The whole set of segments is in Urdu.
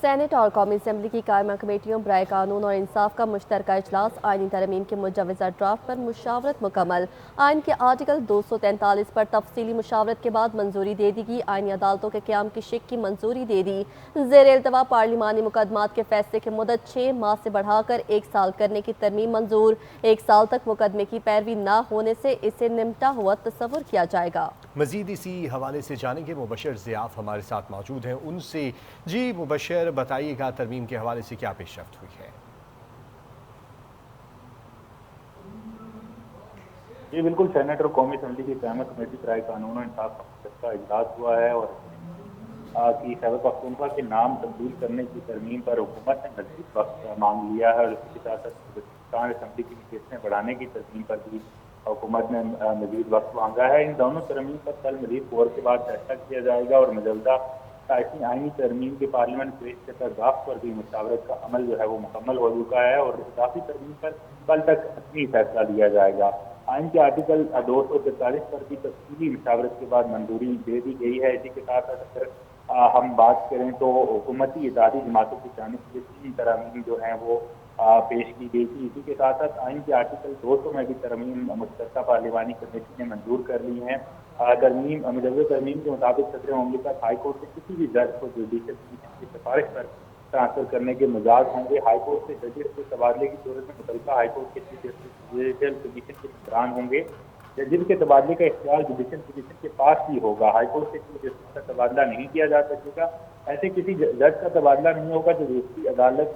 سینٹ اور قومی اسمبلی کی قائمہ کمیٹیوں برائے قانون اور انصاف کا مشترکہ اجلاس آئینی ترمیم کے مجوزہ ڈرافٹ پر مشاورت مکمل۔ آئین کے آرٹیکل 243 پر تفصیلی مشاورت کے بعد منظوری دے دی گئی۔ آئینی عدالتوں کے قیام کی شق کی منظوری دے دی۔ زیر التوا پارلیمانی مقدمات کے فیصلے کی مدت 6 ماہ سے بڑھا کر 1 سال کرنے کی ترمیم منظور۔ 1 سال تک مقدمے کی پیروی نہ ہونے سے اسے نمٹا ہوا تصور کیا جائے گا۔ مزید اسی حوالے سے جانیں گے مبشر ضیاف ہمارے ساتھ موجود ہیں ان سے۔ جی مبشر، بتائیے گا ترمیم کے حوالے سے کیا پیش رفت ہوئی ہے؟ جی بالکل، سینٹ اور قومی اسمبلی کی قائمہ کمیٹی برائے قانون و انصاف کا مشترکہ اجلاس ہوا ہے اور کی خیبر پختونخوا کے نام تبدیل کرنے کی ترمیم پر حکومت نے مزید وقت مانگ لیا ہے اور اس کے ساتھ بلوچستان اسمبلی کی نشستیں بڑھانے کی ترمیم پر بھی حکومت نے مزید وقت مانگا ہے۔ ان دونوں ترمیم پر کل مزید غور کے بعد فیصلہ کیا جائے گا اور مجوزہ آئینی ترمیم کے پارلیمنٹ پیش کردہ ڈرافٹ پر بھی مشاورت کا عمل جو ہے وہ مکمل ہو چکا ہے اور اضافی ترمیم پر کل تک حتمی فیصلہ لیا جائے گا۔ آئین کے آرٹیکل 243 پر بھی تفصیلی مشاورت کے بعد منظوری دے دی گئی ہے۔ اسی کے ساتھ اگر ہم بات کریں تو حکومتی اتحادی جماعتوں کی جانب سے 3 ترامیم جو ہیں وہ پیش کی گئی تھی۔ اسی کے ساتھ ساتھ آئین کے آرٹیکل 200 میں بھی ترمیم مشترکہ پارلیمانی کمیٹی نے منظور کر لی ہیں۔ مجوزہ ترمیم کے مطابق صدر مملکت ہائی کورٹ سے کسی بھی جج کو جوڈیشل کمیشن کی سفارش پر ٹرانسفر کرنے کے مزاج ہوں گے۔ ہائی کورٹ سے ججز کے تبادلے کی صورت میں متعلقہ ہائی کورٹ کے چیف جسٹس جوڈیشل کمیشن کے ممبران ہوں گے۔ ججز کے تبادلے کا اختیار جوڈیشل کمیشن کے پاس ہی ہوگا۔ ہائی کورٹ سے چیف جسٹس کا تبادلہ نہیں کیا جا سکے گا۔ ایسے کسی جج کا تبادلہ نہیں ہوگا جو دوسری عدالت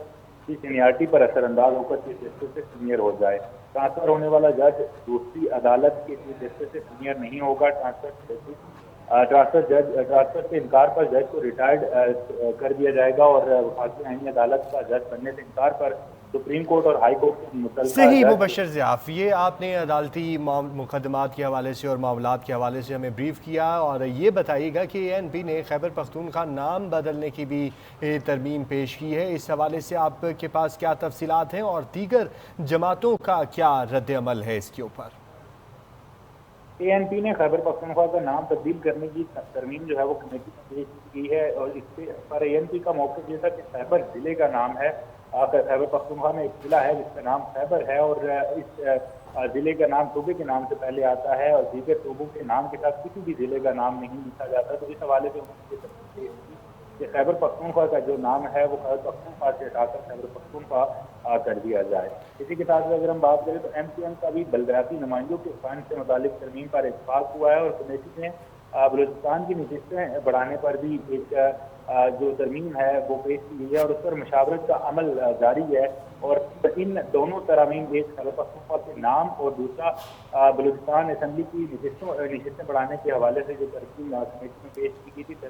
کی سینیارٹی پر اثر انداز ہو کر چیف جسٹس سے سینئر ہو جائے۔ ٹرانسفر ہونے والا جج دوسری عدالت کے چیف جسٹس سے سینئر نہیں ہوگا۔ ٹرانسفر سے انکار پر جج کو ریٹائرڈ کر دیا جائے گا اور وفاقی آئینی عدالت کا جج بننے سے انکار پر سپریم کورٹ اور ہائی کورٹ کے متعلقہ صحیح مبشر ضیاف، یہ آپ نے عدالتی مقدمات کے حوالے سے اور معاملات کے حوالے سے ہمیں بریف کیا اور یہ بتائیے گا کہ ANP نے خیبر پختونخوا نام بدلنے کی بھی ترمیم پیش کی ہے۔ اس حوالے سے آپ کے پاس کیا تفصیلات ہیں اور دیگر جماعتوں کا کیا رد عمل ہے اس کے اوپر؟ ANP نے خیبر پختونخوا کا نام تبدیل کرنے کی ترمیم جو ہے وہ کمیٹی میں پیش کی ہے اور اس پر ANP کا موقف یہ تھا کہ خیبر ضلع کا نام ہے۔ خیبر پختونخوا میں ایک ضلع ہے جس کا نام خیبر ہے اور اس ضلع کا نام صوبے کے نام سے پہلے آتا ہے اور دیگر صوبوں کے نام کے ساتھ کسی بھی ضلع کا نام نہیں لکھا جاتا۔ تو اس حوالے سے انہوں نے یہ ترمیم پیش کی کہ خیبر پختونخوا کا جو نام ہے وہ خیبر پختونخوا سے ہٹا کر خیبر پختونخوا کر دیا جائے۔ اسی کے ساتھ اگر ہم بات کریں تو MQM کا بھی بلدیاتی نمائندوں کے فنڈ سے متعلق ترمیم پر اتفاق ہوا ہے اور کمیٹی نے بلوچستان کی نشستیں بڑھانے پر بھی ایک جو ترمیم ہے وہ پیش کی گئی ہے اور اس پر مشاورت کا عمل جاری ہے اور ان دونوں ترامیم، ایک خیبر پختونخوا کے نام اور دوسرا بلوچستان اسمبلی کی نشستیں بڑھانے کے حوالے سے جو ترمیم کمیٹی میں پیش کی گئی تھی،